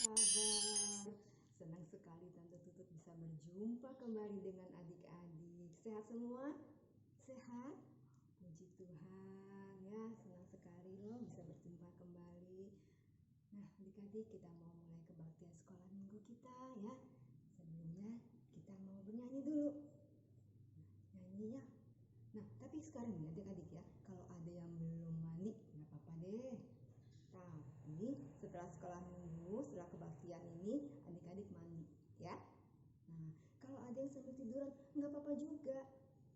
kabar? Senang sekali Tante Tutut bisa berjumpa kembali dengan adik-adik. Sehat semua? Sehat? Puji Tuhan ya, senang sekali loh bisa berjumpa kembali. Nah adik-adik, kita mau mulai kebaktian sekolah minggu kita ya. Sebelumnya kita mau bernyanyi dulu. Nyanyi ya. Nah tapi sekarang nih adik-adik ya, kalau ada yang belum mandi nggak apa-apa deh. Tapi setelah sekolah minggu, setelah kebaktian ini, adik-adik mandi ya. Nah, kalau ada yang sambil tiduran, nggak apa-apa juga.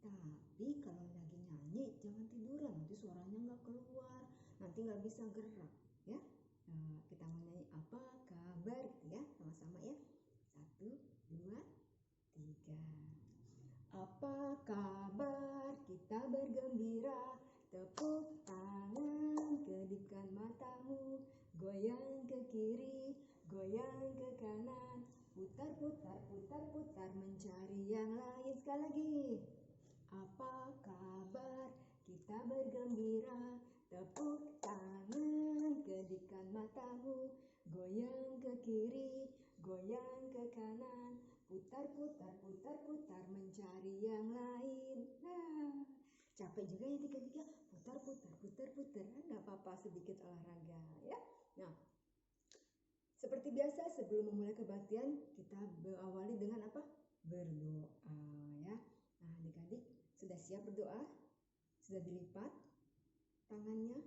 Tapi kalau lagi nyanyi, jangan tiduran, nanti suaranya nggak keluar, nanti nggak bisa gerak ya. Nah, kita mau nyanyi apa kabar ya, sama-sama ya. 1, 2, 3. Apa kabar? Kita bergembira. Tepuk tangan, kedipkan matamu, goyang ke kiri, goyang ke kanan, putar, putar, putar, putar, mencari yang lain. Sekali lagi. Apa kabar? Kita bergembira. Tepuk tangan, kedipkan matamu, goyang ke kiri, goyang ke kanan, putar, putar, putar, putar, mencari yang lain. Nah, capek juga ya tiga-tiga, putar, putar, putar, putar. Nggak apa-apa, sedikit olahraga ya. Nah, seperti biasa sebelum memulai kebaktian, kita awali dengan apa? Berdoa ya. Nah, adik-adik sudah siap berdoa? Sudah dilipat tangannya?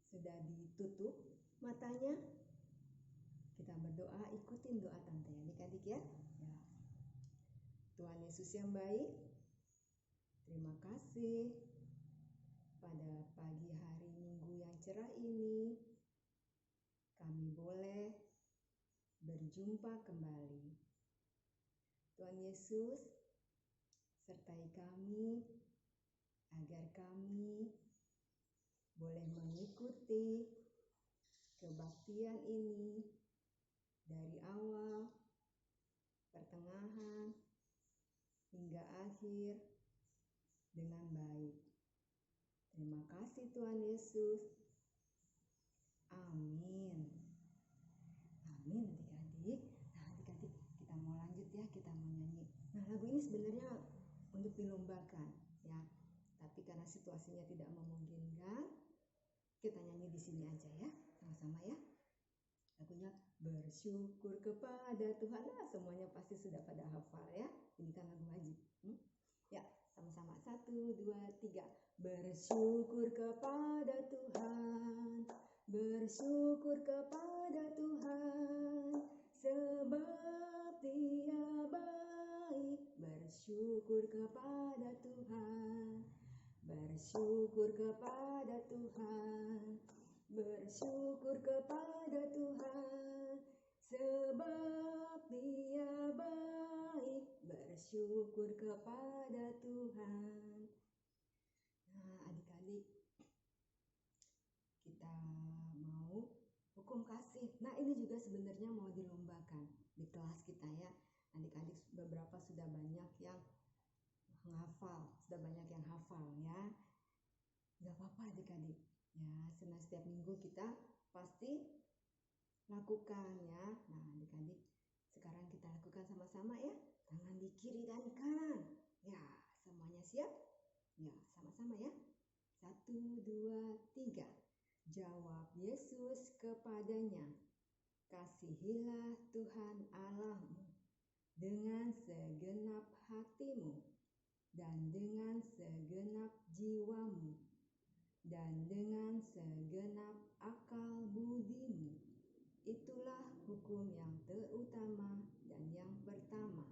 Sudah ditutup matanya? Kita berdoa, ikutin doa Tante ya adik-adik ya. Tuhan Yesus yang baik, terima kasih pada pagi hari Minggu yang cerah ini kami boleh berjumpa kembali. Tuhan Yesus, sertai kami agar kami boleh mengikuti kebaktian ini dari awal, pertengahan, hingga akhir dengan baik. Terima kasih Tuhan Yesus. Amin. Amin adik-adik. Nah adik-adik, kita mau lanjut ya, kita mau nyanyi. Nah lagu ini sebenarnya untuk dilombakan ya. Tapi karena situasinya tidak memungkinkan, kita nyanyi di sini aja ya, sama-sama ya. Lagunya bersyukur kepada Tuhan. Nah semuanya pasti sudah pada hafal ya. Ini kan lagu wajib. Ya, sama-sama. 1, 2, 3. Bersyukur kepada Tuhan. Bersyukur kepada Tuhan. Sebab Dia baik. Bersyukur kepada Tuhan. Bersyukur kepada Tuhan. Bersyukur kepada Tuhan. Sebab Dia baik. Bersyukur kepada Tuhan. Nah adik-adik, kita mau hukum kasih. Nah ini juga sebenarnya mau dilombakan di kelas kita ya. Adik-adik beberapa sudah banyak yang menghafal, sudah banyak yang hafal ya. Gak apa-apa adik-adik ya, setiap minggu kita pasti lakukan ya. Nah adik-adik, sekarang kita lakukan sama-sama ya. Tangan di kiri dan kanan. Ya, semuanya siap? Ya, sama-sama ya. 1, 2, 3. Jawab Yesus kepadanya, kasihilah Tuhan Allahmu dengan segenap hatimu dan dengan segenap jiwamu dan dengan segenap akal budimu. Itulah hukum yang terutama dan yang pertama.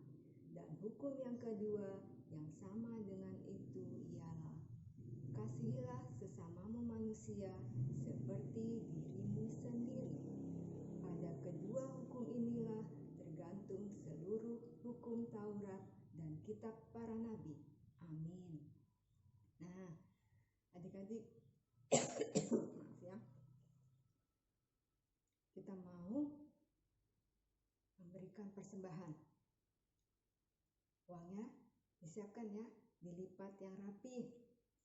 Dan hukum yang kedua yang sama dengan itu ialah, kasihilah sesamamu manusia seperti dirimu sendiri. Pada kedua hukum inilah tergantung seluruh hukum Taurat dan kitab para nabi. Amin. Nah, adik-adik, maaf ya. Kita mau memberikan persembahan. Uangnya disiapkan ya, dilipat yang rapi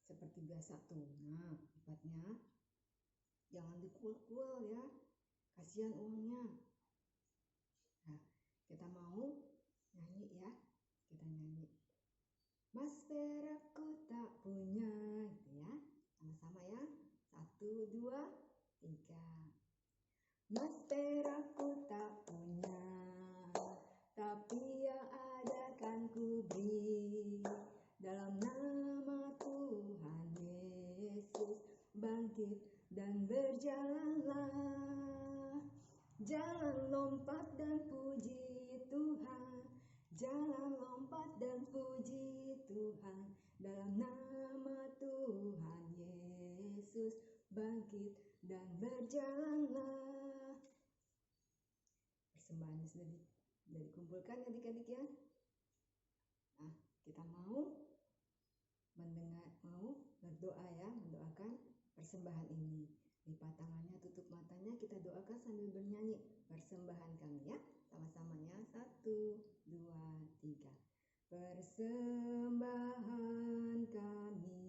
seperti biasa tuh. Nah, lipatnya jangan dikuel-kuel ya. kasihan uangnya. Nah, kita mau nyanyi ya, kita nyanyi. Mas perakku tak punya, gitu ya. Sama-sama ya. 1, 2, 3. Mas perakku tak punya, tapi yang ada kan ku beri. Dalam nama Tuhan Yesus bangkit dan berjalanlah. Jalan lompat dan puji Tuhan, jalan lompat dan puji Tuhan. Dalam nama Tuhan Yesus bangkit dan berjalanlah. Persembahan sudah dikumpulkan adik-adik ya. Nah, kita mau berdoa ya, mendoakan persembahan ini. Lipat tangannya, tutup matanya, kita doakan sambil bernyanyi persembahan kami ya. Sama-samanya 1, 2, 3. Persembahan kami,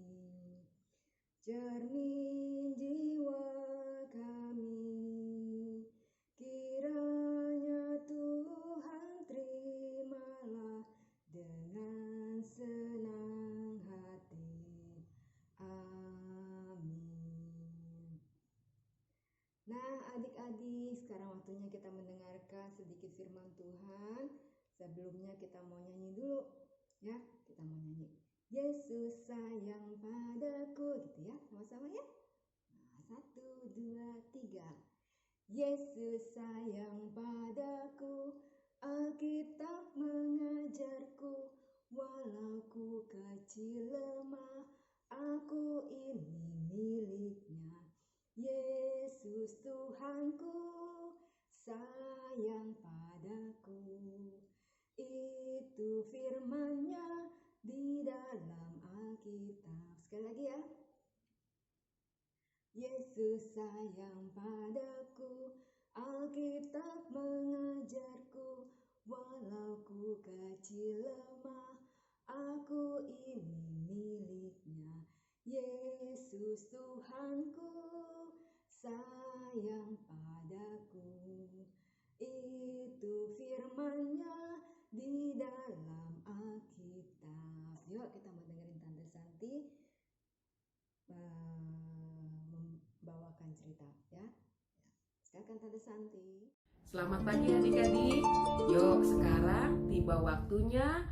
cermin jiwa kami, kiranya Tuhan terimalah dengan senang hati. Amin. Nah, adik-adik, sekarang waktunya kita mendengarkan sedikit firman Tuhan. Sebelumnya kita mau nyanyi dulu ya. Kita mau nyanyi Yesus sayang padaku, gitu ya, sama-sama ya. Nah, 1, 2, 3. Yesus sayang padaku, Alkitab mengajarku, walau ku kecil lemah, aku ini miliknya. Yesus Tuhanku sayang padaku, itu firman-Nya di dalam Alkitab. Sekali lagi ya. Yesus sayang padaku, Alkitab mengajarku, walau ku kecil lemah, aku ini miliknya. Yesus Tuhanku sayang padaku, itu firman-Nya di dalam Alkitab. Yuk kita mau dengerin Tante Santi membawakan cerita ya. Silakan Tante Santi. Selamat pagi adik-adik. Yuk sekarang tiba waktunya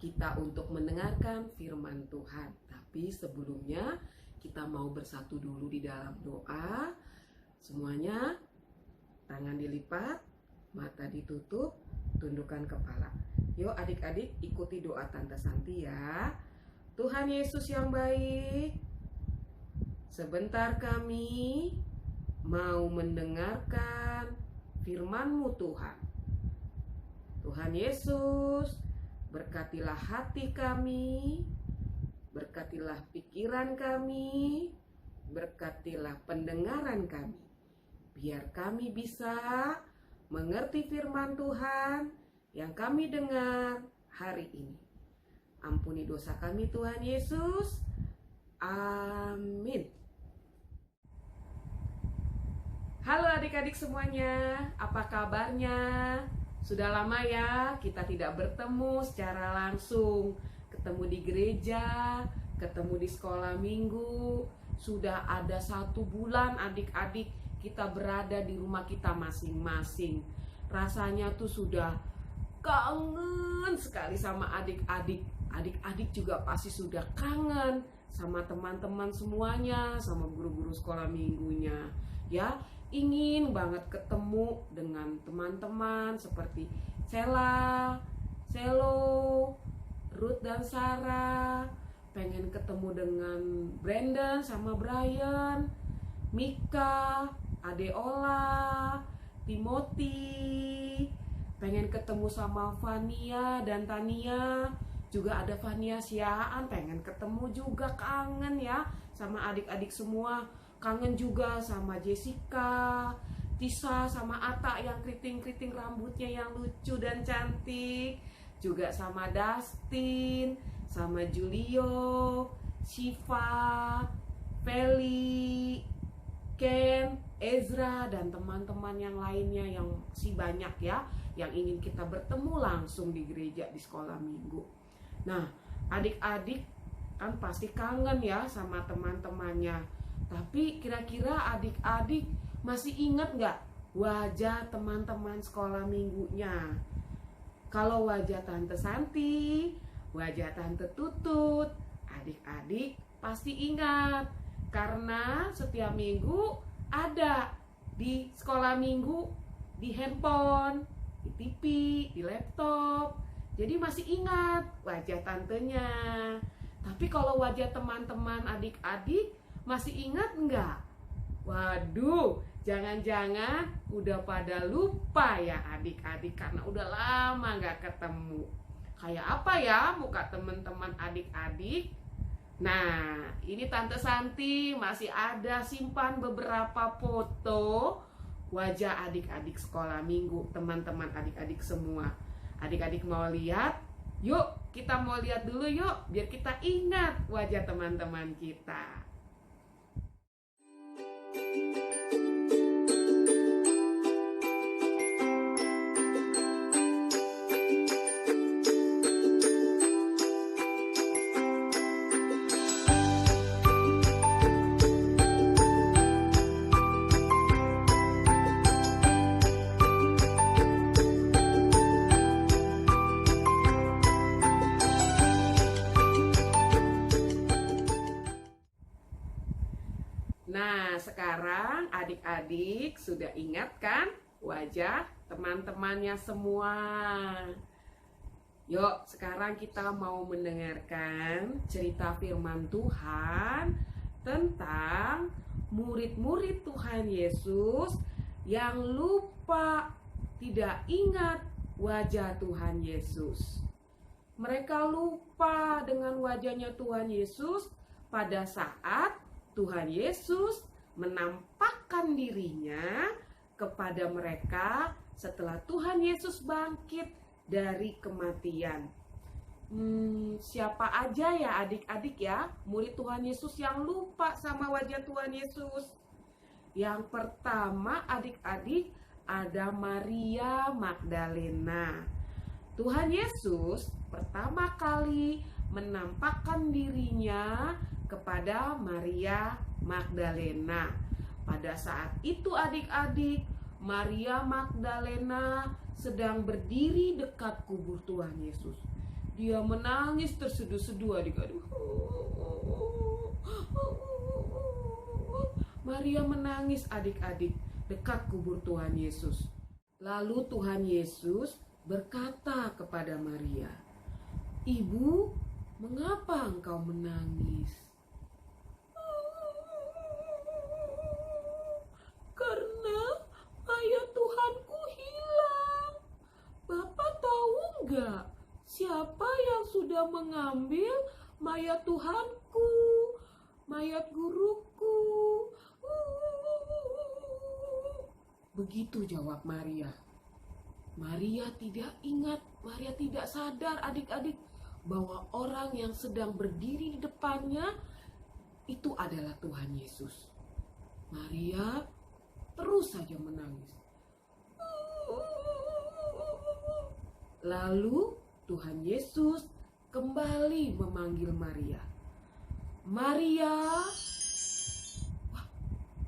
kita untuk mendengarkan firman Tuhan. Tapi sebelumnya kita mau bersatu dulu di dalam doa. Semuanya tangan dilipat, mata ditutup, tundukkan kepala. Yuk adik-adik ikuti doa Tante Santi ya. Tuhan Yesus yang baik, sebentar kami mau mendengarkan firman-Mu Tuhan. Tuhan Yesus, berkatilah hati kami, berkatilah pikiran kami, berkatilah pendengaran kami. Biar kami bisa mengerti firman Tuhan yang kami dengar hari ini. Ampuni dosa kami Tuhan Yesus. Amin. Halo adik-adik semuanya, apa kabarnya? Sudah lama ya kita tidak bertemu secara langsung. Ketemu di gereja, ketemu di sekolah minggu. Sudah ada 1 bulan adik-adik kita berada di rumah kita masing-masing. Rasanya tuh sudah kangen sekali sama adik-adik. Adik-adik juga pasti sudah kangen sama teman-teman semuanya, sama guru-guru sekolah minggunya. Ya, ingin banget ketemu dengan teman-teman seperti Sela, Selo, Ruth dan Sarah. Pengen ketemu dengan Brandon sama Brian, Mika, Adeola, Timothy. Pengen ketemu sama Vania dan Tania. Juga ada Vania Siaan, pengen ketemu juga, kangen ya sama adik-adik semua. Kangen juga sama Jessica, Tisa sama Ata yang keriting-keriting rambutnya yang lucu dan cantik. Juga sama Dustin, sama Julio, Shiva, Feli, Ken, Ezra dan teman-teman yang lainnya yang si banyak ya, yang ingin kita bertemu langsung di gereja di sekolah minggu. Nah, adik-adik kan pasti kangen ya sama teman-temannya. Tapi kira-kira adik-adik masih ingat nggak wajah teman-teman sekolah minggunya? Kalau wajah Tante Santi, wajah Tante Tutut, adik-adik pasti ingat. Karena setiap minggu ada di sekolah minggu, di handphone, di TV, di laptop. Jadi masih ingat wajah tantenya. Tapi kalau wajah teman-teman adik-adik masih ingat enggak? Waduh, jangan-jangan udah pada lupa ya adik-adik karena udah lama nggak ketemu. Kayak apa ya muka teman-teman adik-adik? Nah, ini Tante Santi masih ada simpan beberapa foto wajah adik-adik sekolah minggu, teman-teman adik-adik semua. Adik-adik mau lihat? Yuk, kita mau lihat dulu yuk, biar kita ingat wajah teman-teman kita. Nah, sekarang adik-adik sudah ingat kan wajah teman-temannya semua? Yuk, sekarang kita mau mendengarkan cerita firman Tuhan tentang murid-murid Tuhan Yesus yang lupa tidak ingat wajah Tuhan Yesus. Mereka lupa dengan wajahnya Tuhan Yesus pada saat Tuhan Yesus menampakkan dirinya kepada mereka setelah Tuhan Yesus bangkit dari kematian. Siapa aja ya adik-adik ya, murid Tuhan Yesus yang lupa sama wajah Tuhan Yesus? Yang pertama adik-adik ada Maria Magdalena. Tuhan Yesus pertama kali menampakkan dirinya kepada Maria Magdalena. Pada saat itu adik-adik, Maria Magdalena sedang berdiri dekat kubur Tuhan Yesus. Dia menangis terseduh-seduh adik-adik. Maria menangis adik-adik dekat kubur Tuhan Yesus. Lalu Tuhan Yesus berkata kepada Maria, "Ibu, mengapa engkau menangis?" "Karena mayat Tuhanku hilang. Bapak tahu enggak siapa yang sudah mengambil mayat Tuhanku, mayat guruku?" Begitu jawab Maria. Maria tidak ingat, Maria tidak sadar adik-adik bahwa orang yang sedang berdiri di depannya itu adalah Tuhan Yesus. Maria terus saja menangis. Lalu Tuhan Yesus kembali memanggil Maria. "Maria." Wah,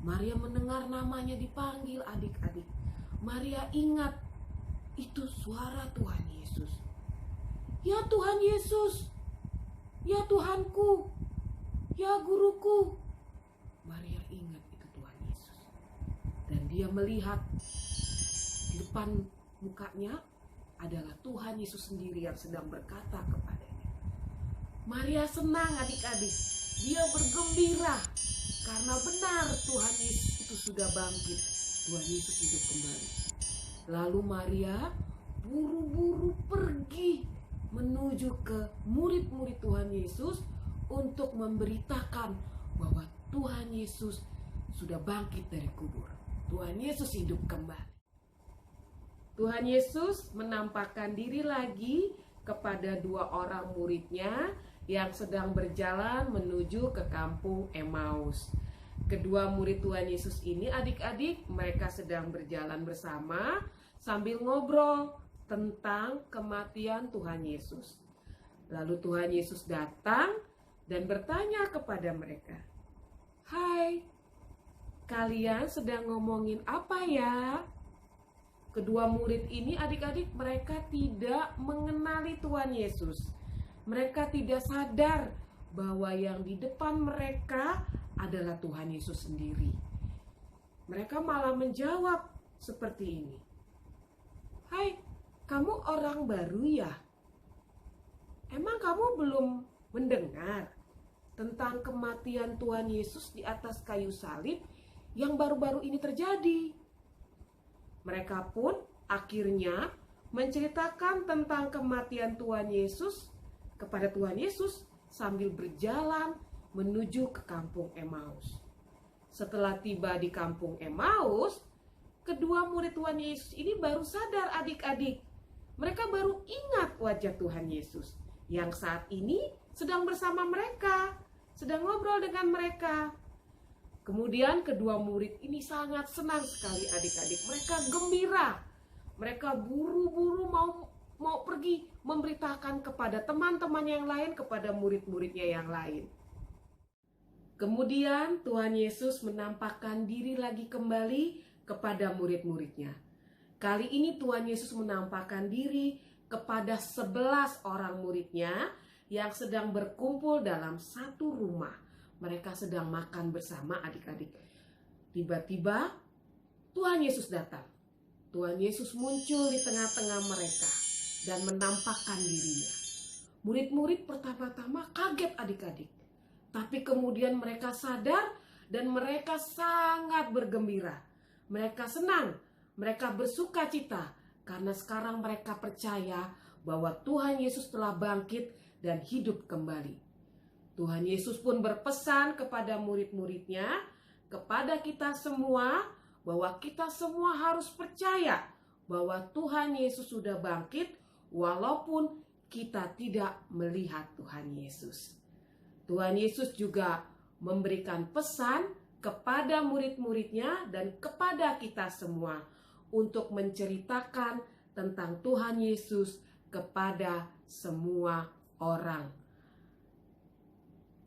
Maria mendengar namanya dipanggil adik-adik. Maria ingat itu suara Tuhan Yesus. "Ya Tuhan Yesus, ya Tuhanku, ya guruku." Maria ingat itu Tuhan Yesus. Dan dia melihat di depan mukanya adalah Tuhan Yesus sendiri yang sedang berkata kepadanya. Maria senang adik-adik. Dia bergembira karena benar Tuhan Yesus itu sudah bangkit. Tuhan Yesus hidup kembali. Lalu Maria buru-buru pergi menuju ke murid-murid Tuhan Yesus untuk memberitakan bahwa Tuhan Yesus sudah bangkit dari kubur. Tuhan Yesus hidup kembali. Tuhan Yesus menampakkan diri lagi kepada dua orang muridnya yang sedang berjalan menuju ke kampung Emmaus. Kedua murid Tuhan Yesus ini adik-adik mereka sedang berjalan bersama sambil ngobrol tentang kematian Tuhan Yesus. Lalu Tuhan Yesus datang dan bertanya kepada mereka, "Hai, kalian sedang ngomongin apa ya?" Kedua murid ini adik-adik mereka tidak mengenali Tuhan Yesus. Mereka tidak sadar bahwa yang di depan mereka adalah Tuhan Yesus sendiri. Mereka malah menjawab seperti ini, "Hai, kamu orang baru ya? Emang kamu belum mendengar tentang kematian Tuhan Yesus di atas kayu salib yang baru-baru ini terjadi?" Mereka pun akhirnya menceritakan tentang kematian Tuhan Yesus kepada Tuhan Yesus sambil berjalan menuju ke kampung Emmaus. Setelah tiba di kampung Emmaus, kedua murid Tuhan Yesus ini baru sadar adik-adik. Mereka baru ingat wajah Tuhan Yesus yang saat ini sedang bersama mereka, sedang ngobrol dengan mereka. Kemudian kedua murid ini sangat senang sekali adik-adik. Mereka gembira. Mereka buru-buru mau pergi memberitakan kepada teman-teman yang lain, kepada murid-muridnya yang lain. Kemudian Tuhan Yesus menampakkan diri lagi kembali kepada murid-muridnya. Kali ini Tuhan Yesus menampakkan diri kepada 11 orang muridnya yang sedang berkumpul dalam satu rumah. Mereka sedang makan bersama adik-adik. Tiba-tiba Tuhan Yesus datang. Tuhan Yesus muncul di tengah-tengah mereka dan menampakkan dirinya. Murid-murid pertama-tama kaget adik-adik. Tapi kemudian mereka sadar dan mereka sangat bergembira. Mereka senang, mereka bersuka cita karena sekarang mereka percaya bahwa Tuhan Yesus telah bangkit dan hidup kembali. Tuhan Yesus pun berpesan kepada murid-muridnya, kepada kita semua, bahwa kita semua harus percaya bahwa Tuhan Yesus sudah bangkit walaupun kita tidak melihat Tuhan Yesus. Tuhan Yesus juga memberikan pesan kepada murid-muridnya dan kepada kita semua untuk menceritakan tentang Tuhan Yesus kepada semua orang.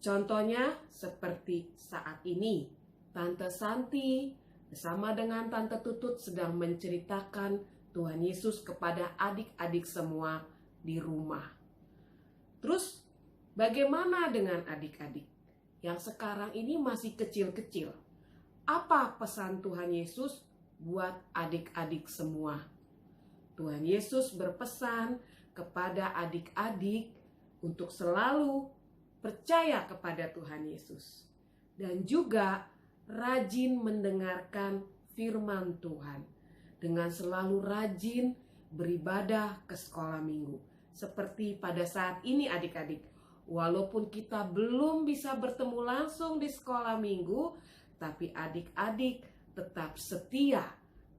Contohnya seperti saat ini, Tante Santi bersama dengan Tante Tutut sedang menceritakan Tuhan Yesus kepada adik-adik semua di rumah. Terus bagaimana dengan adik-adik yang sekarang ini masih kecil-kecil? Apa pesan Tuhan Yesus buat adik-adik semua? Tuhan Yesus berpesan kepada adik-adik untuk selalu percaya kepada Tuhan Yesus dan juga rajin mendengarkan firman Tuhan dengan selalu rajin beribadah ke sekolah minggu. Seperti pada saat ini adik-adik, walaupun kita belum bisa bertemu langsung di sekolah minggu, tapi adik-adik tetap setia,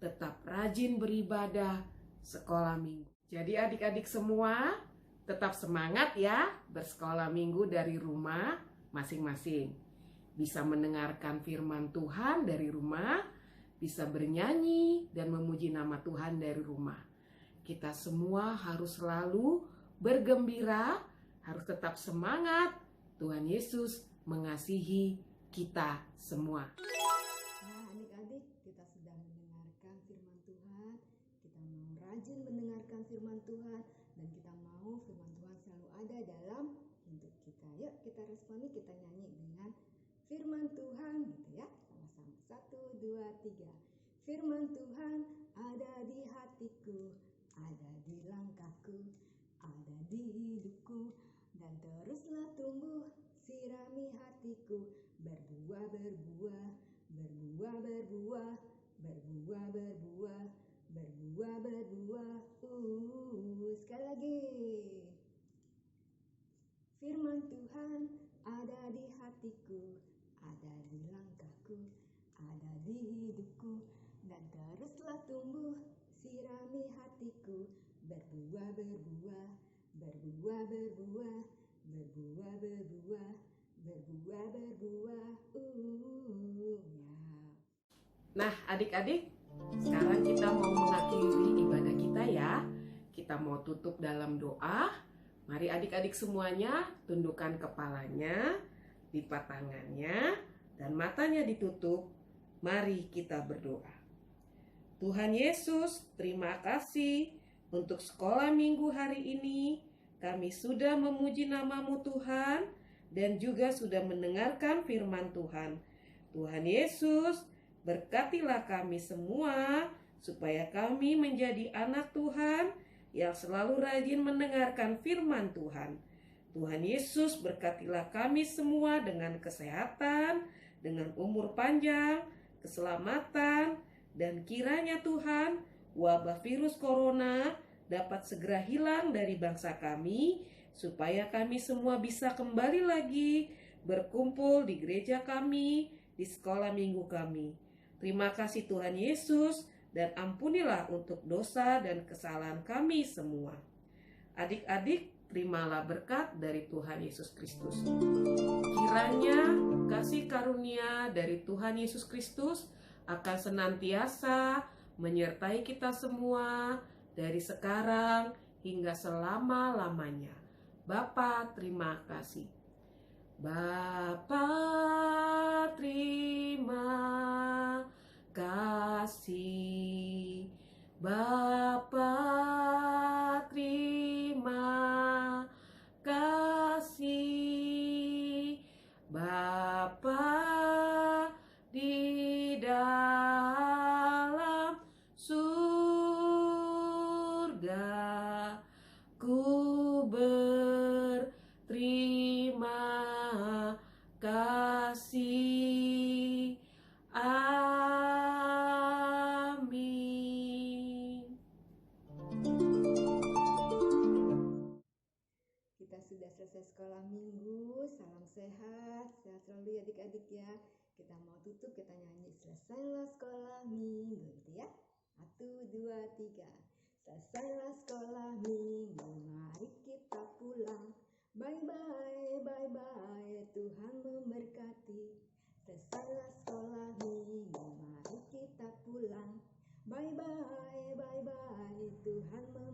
tetap rajin beribadah sekolah minggu. Jadi adik-adik semua tetap semangat ya bersekolah minggu dari rumah masing-masing. Bisa mendengarkan firman Tuhan dari rumah, bisa bernyanyi dan memuji nama Tuhan dari rumah. Kita semua harus selalu bergembira, harus tetap semangat. Tuhan Yesus mengasihi kita semua. Nah, adik-adik, kita sudah mendengarkan firman Tuhan. Kita mau rajin mendengarkan firman Tuhan dan kita mau firman Tuhan selalu ada dalam hidup kita. Yuk kita responi, kita nyanyi dengan firman Tuhan gitu ya. Sama-sama. 1, 2, 3. Firman Tuhan ada di hatiku, ada di langkahku, ada di hidupku, dan teruslah tumbuh, sirami hatiku, berbuah, berbuah, berbuah, berbuah, berbuah, berbuah, berbuah, berbuah. Sekali lagi. Firman Tuhan ada di hatiku, ada di langkahku, ada di hidupku, dan teruslah tumbuh, sirami hatiku, berbuah, berbuah, berbuah, berbuah, berbuah, berbuah, berbuah-berbuah, ya. Nah, adik-adik, sekarang kita mau mengakhiri ibadah kita ya. Kita mau tutup dalam doa. Mari adik-adik semuanya tundukkan kepalanya, lipat tangannya, dan matanya ditutup. Mari kita berdoa. Tuhan Yesus, terima kasih untuk sekolah minggu hari ini. Kami sudah memuji nama-Mu Tuhan dan juga sudah mendengarkan firman Tuhan. Tuhan Yesus, berkatilah kami semua supaya kami menjadi anak Tuhan yang selalu rajin mendengarkan firman Tuhan. Tuhan Yesus, berkatilah kami semua dengan kesehatan, dengan umur panjang, keselamatan, dan kiranya Tuhan, wabah virus corona dapat segera hilang dari bangsa kami, supaya kami semua bisa kembali lagi berkumpul di gereja kami, di sekolah minggu kami. Terima kasih Tuhan Yesus, dan ampunilah untuk dosa dan kesalahan kami semua. Adik-adik, terimalah berkat dari Tuhan Yesus Kristus. Kiranya kasih karunia dari Tuhan Yesus Kristus akan senantiasa menyertai kita semua dari sekarang hingga selama-lamanya. Bapa, terima kasih. Bapa, terima kasih. Bapa, terima kasih. Bapa di dalam surga, ku berterima kasih. Amin. Kita sudah selesai sekolah minggu. Salam sehat, sehat selalu ya adik-adik ya. Kita mau tutup, kita nyanyi selesailah sekolah minggu gitu ya. 1, 2, 3. Selesailah sekolah minggu, mari kita pulang. Bye bye, bye bye, Tuhan memberkati. Selesailah sekolah minggu, mari kita pulang. Bye bye, bye bye, Tuhan memberkati.